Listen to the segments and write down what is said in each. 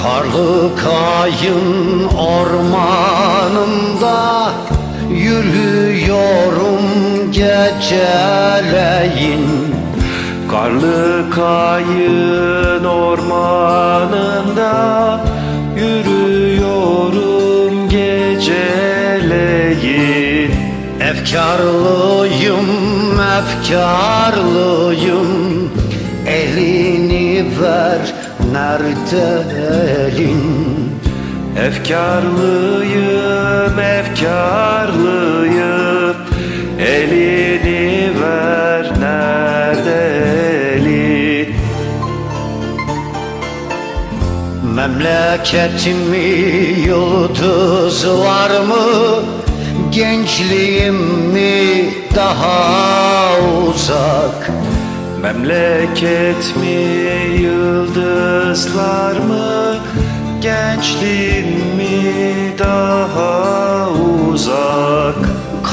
Karlı kayın ormanında yürüyorum geceleyin. Karlı kayın ormanında yürüyorum geceleyin. Efkarlıyım, efkarlıyım, elini ver, nerede elin? Efkarlıyım, efkarlıyım, elini ver, nerede elin? Memleketimi yıldızlar mı, gençliğim mi daha uzak? Memleket mi, yıldızlar mı, gençliğin mi daha uzak?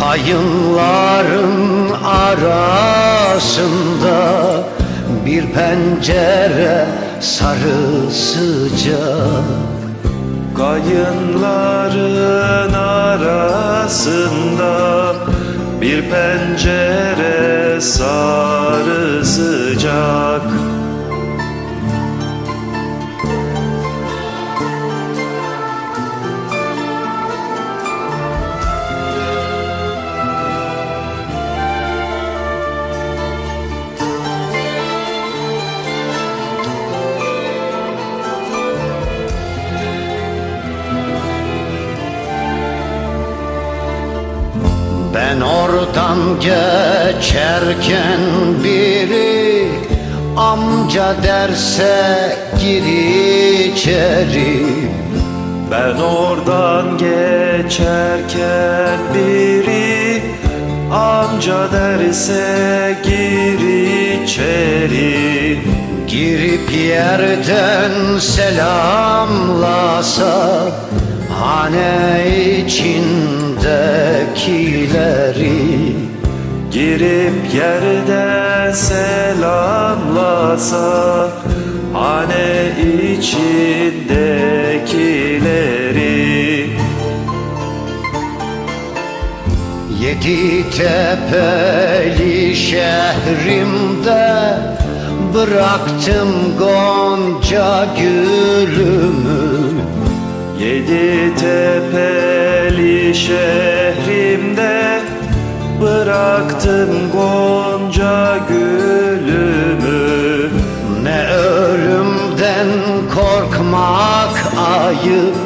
Kayınların arasında bir pencere sarı sıcak. Kayınların arasında bir pencere sarı sıcak. Ben oradan geçerken biri amca derse gir içeri. Ben oradan geçerken biri amca derse gir içeri. Girip yerden selamlasa hane içindekileri. Girip yerden selamlasa hane içindekileri. Yedi tepeli şehrimde bıraktım gonca gülümü. Yedi tepeli şehrimde bıraktım gonca gülümü. Ne ölümden korkmak ayıp,